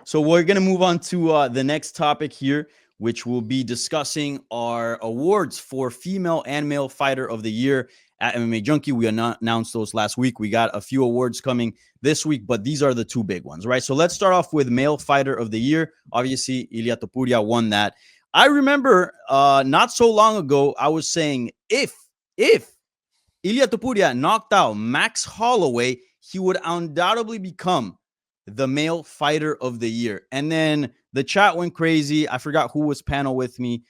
So we're going to move on to the next topic here, which will be discussing our awards for female and male fighter of the year at MMA Junkie. We announced those last week. We got a few awards coming this week, but these are the two big ones, right? So let's start off with male fighter of the year. Obviously, Ilia Topuria won that. I remember not so long ago, I was saying if Ilia Topuria knocked out Max Holloway, he would undoubtedly become the male fighter of the year. And then the chat went crazy. I forgot who was panel with me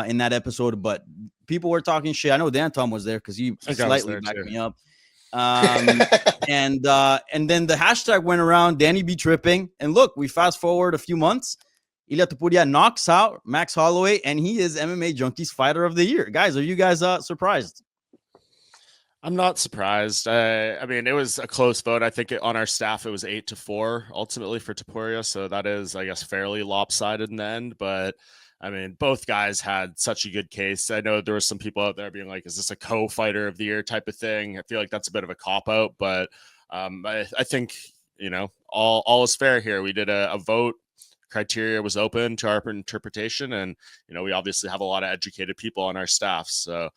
in that episode, but people were talking shit. I know Dan Tom was there because he slightly backed me up. And then the hashtag went around, Danny be tripping. And look, we fast forward a few months. Ilia Topuria knocks out Max Holloway, and he is MMA Junkie's fighter of the year. Guys, are you guys surprised? I'm not surprised. I mean, it was a close vote. I think on our staff, it was 8-4 ultimately for Topuria. So that is, I guess, fairly lopsided in the end. But I mean, both guys had such a good case. I know there were some people out there being like, is this a co-fighter of the year type of thing? I feel like that's a bit of a cop-out. But I think, you know, all is fair here. We did a vote. Criteria was open to our interpretation. And, you know, we obviously have a lot of educated people on our staff. So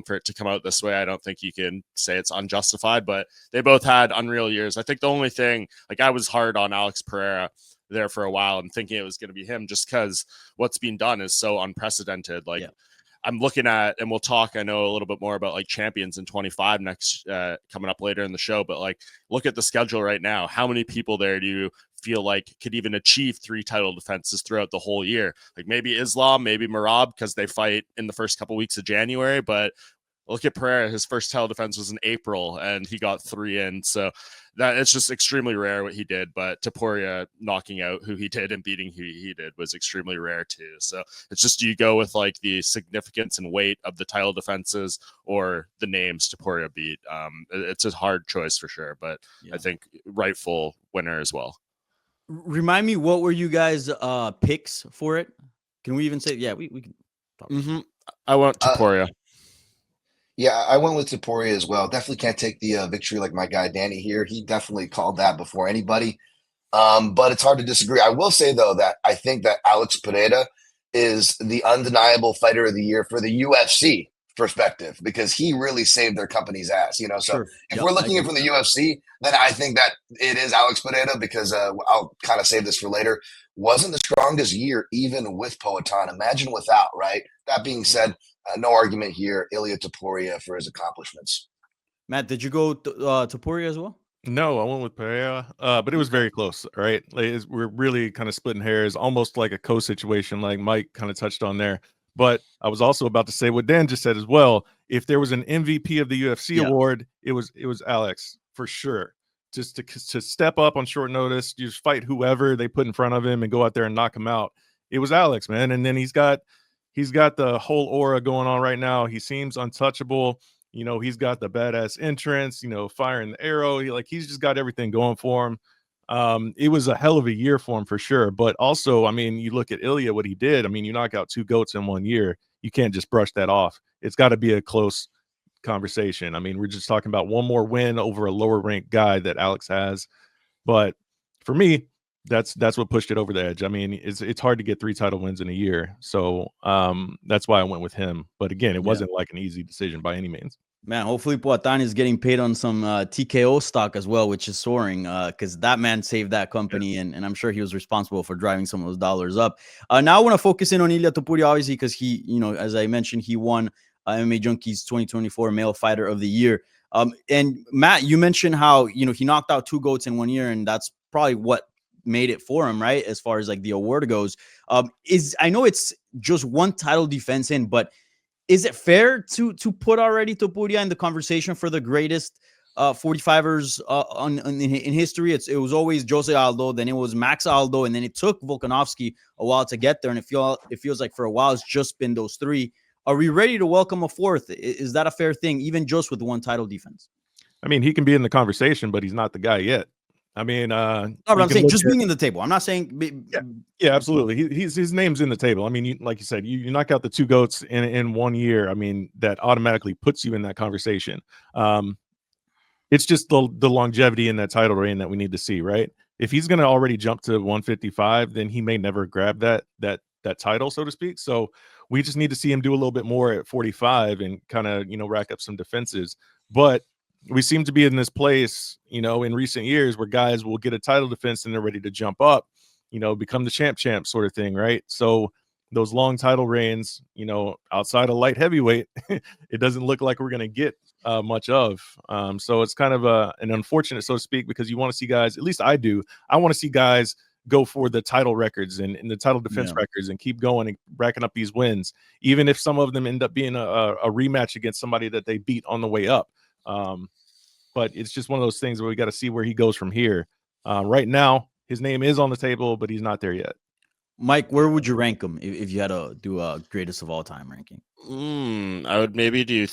for it to come out this way, I don't think you can say it's unjustified, but they both had unreal years. I think the only thing, like, I was hard on Alex Pereira there for a while and thinking it was going to be him just because what's being done is so unprecedented. Like, I'm looking at, and we'll talk, I know, a little bit more about like champions in 25 next coming up later in the show, but like, look at the schedule right now. How many people there do you feel like could even achieve 3 title defenses throughout the whole year? Like maybe Islam, maybe Merab, because they fight in the first couple weeks of January, but look at Pereira. His first title defense was in April and he got 3 in. So that it's just extremely rare what he did. But Topuria knocking out who he did and beating who he did was extremely rare too. So it's just, do you go with like the significance and weight of the title defenses or the names Topuria beat? It's a hard choice for sure, but I think rightful winner as well. Remind me, what were you guys picks for it? Can we even say, we can talk. I went Topuria. Yeah, I went with Topuria as well. Definitely can't take the victory like my guy Danny here. He definitely called that before anybody. But it's hard to disagree. I will say, though, that I think that Alex Pereira is the undeniable fighter of the year for the UFC perspective, because he really saved their company's ass, you know. So if we're looking at it from the UFC, then I think that it is Alex Pereira, because I'll kind of save this for later. Wasn't the strongest year even with Poatan. Imagine without, right? That being said, no argument here. Ilia Topuria for his accomplishments. Matt, did you go Topuria as well? No, I went with Pereira, but it was very close, right? Like, we're really kind of splitting hairs, almost like a co-situation, like Mike kind of touched on there. But I was also about to say what Dan just said as well. If there was an MVP of the UFC award, it was Alex for sure. Just to step up on short notice, just fight whoever they put in front of him and go out there and knock him out. It was Alex, man. And then he's got the whole aura going on right now. He seems untouchable. You know, he's got the badass entrance, you know, firing the arrow. He's just got everything going for him. It was a hell of a year for him for sure. But also, I mean, you look at Ilia, what he did. I mean, you knock out 2 GOATs in 1 year. You can't just brush that off. It's got to be a close conversation. I mean, we're just talking about one more win over a lower ranked guy that Alex has. But for me, that's what pushed it over the edge. I mean, it's hard to get 3 title wins in a year. So that's why I went with him. But again, it wasn't like an easy decision by any means. Man, hopefully Poatan is getting paid on some TKO stock as well, which is soaring, because that man saved that company, and I'm sure he was responsible for driving some of those dollars up. Now I want to focus in on Ilia Topuria, obviously, because he, you know, as I mentioned, he won MMA Junkie's 2024 Male Fighter of the Year. And Matt, you mentioned how, you know, he knocked out 2 GOATs in 1 year, and that's probably what made it for him, right? As far as like the award goes, I know it's just 1 title defense in, but is it fair to put already Topuria in the conversation for the greatest 45ers in history? It was always Jose Aldo, then it was Max Aldo, and then it took Volkanovski a while to get there. And it feels like for a while it's just been those 3. Are we ready to welcome a 4th? Is that a fair thing, even just with 1 title defense? I mean, he can be in the conversation, but he's not the guy yet. I mean, no, but I'm saying just being in the table. I'm not saying. Yeah, absolutely. His name's in the table. I mean, like you said, you knock out the 2 GOATs in 1 year. I mean, that automatically puts you in that conversation. It's just the longevity in that title reign that we need to see, right? if he's going to already jump to 155, then he may never grab that title, so to speak. So we just need to see him do a little bit more at 45 and kind of, rack up some defenses. But we seem to be in this place, in recent years where guys will get a title defense and they're ready to jump up, become the champ sort of thing, right? So those long title reigns, outside of light heavyweight, it doesn't look like we're going to get much of. So it's kind of an unfortunate, so to speak, because you want to see guys, at least I do, I want to see guys go for the title records and the title defense records and keep going and racking up these wins, even if some of them end up being a rematch against somebody that they beat on the way up. But it's just one of those things where we got to see where he goes from here. Right now, his name is on the table, but he's not there yet. Mike, where would you rank him if you had to do a greatest of all time ranking? I would maybe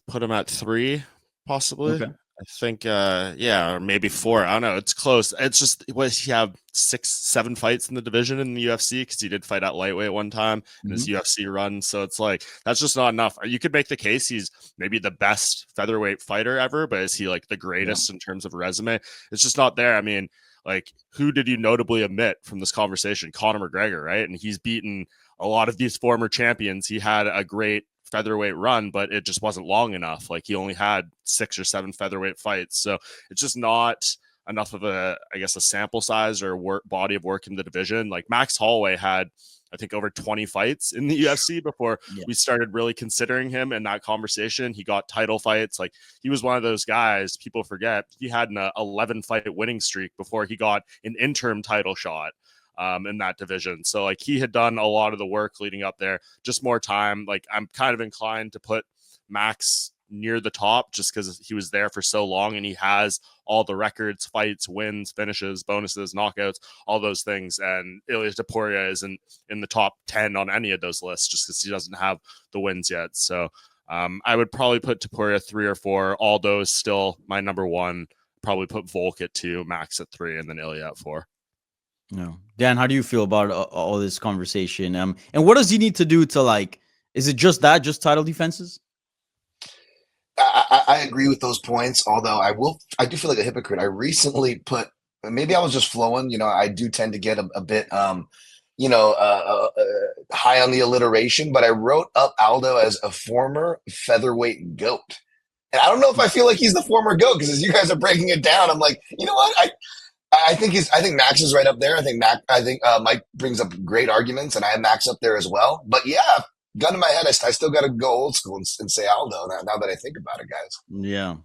put him at 3, possibly. Okay. I think, or maybe 4. I don't know. It's close. It's just, he have 6-7 fights in the division in the UFC, because he did fight at lightweight one time in his UFC run. So it's like, that's just not enough. You could make the case he's maybe the best featherweight fighter ever, but is he like the greatest in terms of resume? It's just not there. I mean, like, who did you notably omit from this conversation? Conor McGregor, right? And he's beaten a lot of these former champions. He had a great featherweight run, but it just wasn't long enough. Like, he only had 6 or 7 featherweight fights. So it's just not enough of a sample size or body of work in the division. Like, Max Holloway had, I think, over 20 fights in the UFC before we started really considering him in that conversation. He got title fights. Like, he was one of those guys, people forget, he had an 11 fight winning streak before he got an interim title shot in that division. So, like, he had done a lot of the work leading up there, just more time. Like, I'm kind of inclined to put Max near the top just because he was there for so long and he has all the records, fights, wins, finishes, bonuses, knockouts, all those things. And Ilia Topuria isn't in the top 10 on any of those lists just because he doesn't have the wins yet. So I would probably put Topuria 3 or 4. Aldo's still my number 1. Probably put Volk at 2, Max at 3, and then Ilia at 4. No, Dan, how do you feel about all this conversation? And what does he need to do to, like, is it just title defenses? I agree with those points, although I do feel like a hypocrite. I recently maybe I was just flowing, I do tend to get a bit, high on the alliteration, but I wrote up Aldo as a former featherweight GOAT. And I don't know if I feel like he's the former GOAT, because as you guys are breaking it down, I'm like, you know what? I think Max is right up there. I think Mike brings up great arguments, and I have Max up there as well. But yeah, gun to my head, I still got to go old school and say Aldo now that I think about it, guys. Yeah.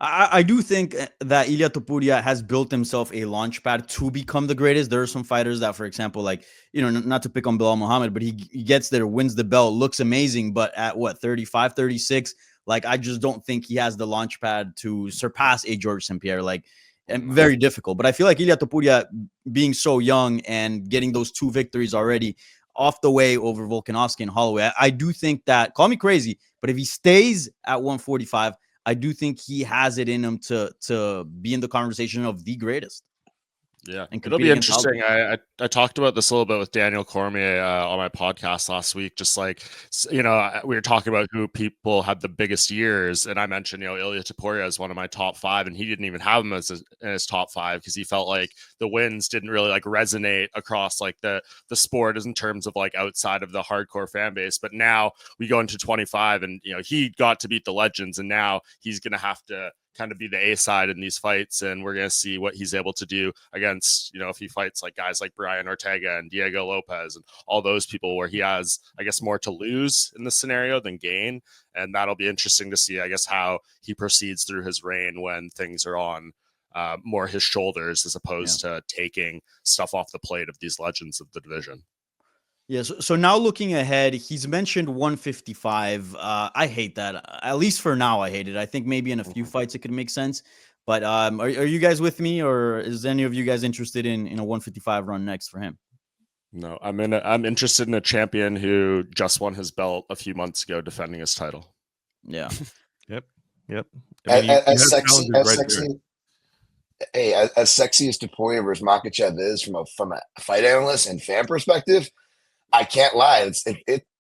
I do think that Ilia Topuria has built himself a launch pad to become the greatest. There are some fighters that, for example, like, not to pick on Bilal Muhammad, but he gets there, wins the belt, looks amazing. But at 35, 36, like, I just don't think he has the launch pad to surpass a George St. Pierre. Like, and very difficult. But I feel like Ilia Topuria, being so young and getting those 2 victories already off the way over Volkanovski and Holloway, I do think that, call me crazy, but if he stays at 145, I do think he has it in him to be in the conversation of the greatest. Yeah, it'll be interesting. I talked about this a little bit with Daniel Cormier on my podcast last week. Just like, we were talking about who people had the biggest years, and I mentioned, Ilia Topuria is one of my top 5, and he didn't even have him as in his top 5 because he felt like the wins didn't really like resonate across like the sport as in terms of like outside of the hardcore fan base. But now we go into 25, and he got to beat the legends, and now he's gonna have to kind of be the A side in these fights, and we're going to see what he's able to do against, if he fights like guys like Brian Ortega and Diego Lopez and all those people where he has, I guess, more to lose in this scenario than gain. And that'll be interesting to see, I guess, how he proceeds through his reign when things are on more his shoulders as opposed to taking stuff off the plate of these legends of the division. Yeah, so now looking ahead, he's mentioned 155. I hate that. At least for now, I hate it. I think maybe in a few fights it could make sense. But are you guys with me, or is any of you guys interested in a 155 run next for him? No, I'm interested in a champion who just won his belt a few months ago, defending his title. Yeah. Yep. I mean, as sexy as Topuria versus Makhachev is from a fight analyst and fan perspective, I can't lie.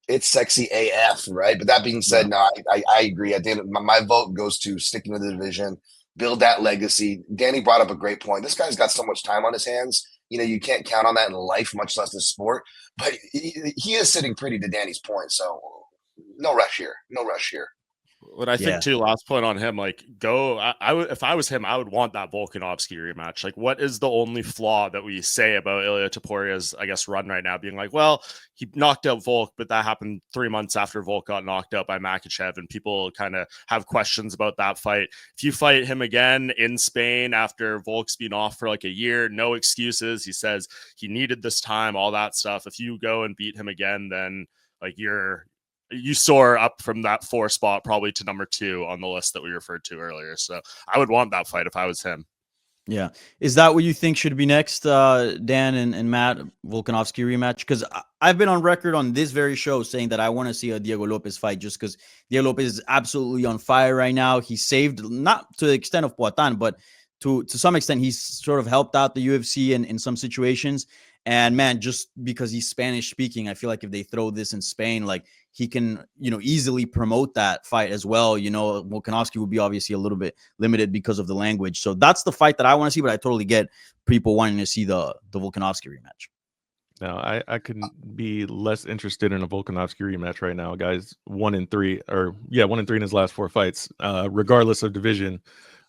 It's sexy AF, right? But that being said, no, I agree. At the end, my vote goes to sticking to the division. build that legacy. Danny brought up a great point. This guy's got so much time on his hands. You know, you can't count on that in life, much less the sport. But he is sitting pretty, to Danny's point. So no rush here. No rush here. What I think too, last point on him, like I would, if I was him, I would want that Volkanovski rematch. Like, what is the only flaw that we say about Ilia Topuria's, I guess, run right now? Being like, well, he knocked out Volk, but that happened 3 months after Volk got knocked out by Makhachev, and people kind of have questions about that fight. If you fight him again in Spain after Volk's been off for like a year, no excuses. He says he needed this time, all that stuff. If you go and beat him again, then like you soar up from that 4 spot probably to number 2 on the list that we referred to earlier. So I would want that fight if I was him. Yeah. Is that what you think should be next, Dan and Matt, Volkanovski rematch? Because I've been on record on this very show saying that I want to see a Diego Lopez fight, just because Diego Lopez is absolutely on fire right now. He saved, not to the extent of Poatan, but to some extent, he's sort of helped out the UFC in some situations. And man, just because he's Spanish speaking, I feel like if they throw this in Spain, like he can, easily promote that fight as well. Volkanovski will be obviously a little bit limited because of the language. So that's the fight that I want to see, but I totally get people wanting to see the Volkanovski rematch. No, I couldn't be less interested in a Volkanovski rematch right now, guys. 1-3, 1-3 in his last 4 fights, regardless of division.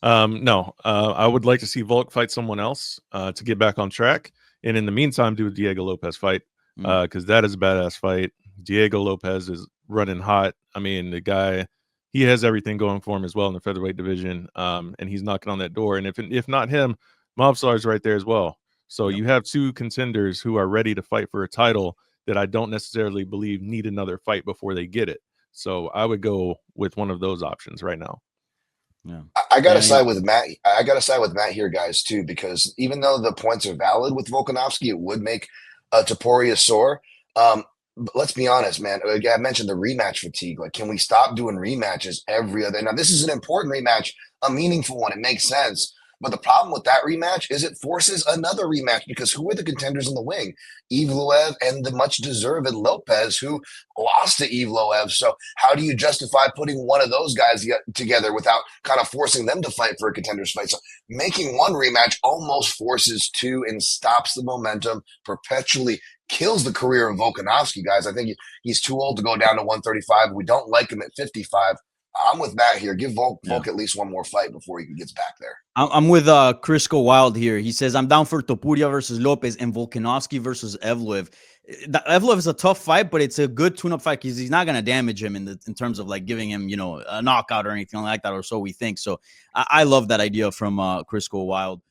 No, I would like to see Volk fight someone else to get back on track. And in the meantime, do a Diego Lopez fight because that is a badass fight. Diego Lopez is running hot. I mean, the guy, he has everything going for him as well in the featherweight division, and he's knocking on that door. And if not him, Mobsar is right there as well. So you have 2 contenders who are ready to fight for a title that I don't necessarily believe need another fight before they get it. So I would go with one of those options right now. Yeah, I gotta side with Matt. I gotta side with Matt here, guys, too, because even though the points are valid with Volkanovski, it would make Topuria sore. But let's be honest, man. I mentioned the rematch fatigue. Like, can we stop doing rematches every other? Now, this is an important rematch, a meaningful one. It makes sense. But the problem with that rematch is it forces another rematch, because who are the contenders in the wing? Evloev and the much-deserved Lopez, who lost to Evloev. So how do you justify putting one of those guys together without kind of forcing them to fight for a contender's fight? So making one rematch almost forces 2 and stops the momentum, perpetually kills the career of Volkanovski, guys. I think he's too old to go down to 135. We don't like him at 55. I'm with Matt here. Give Volk at least one more fight before he gets back there. I'm with Crisco Wild here. He says, I'm down for Topuria versus Lopez and Volkanovski versus Evloev. Evloev is a tough fight, but it's a good tune-up fight because he's not going to damage him in terms of like giving him, a knockout or anything like that, or so we think. So I love that idea from Crisco Wild.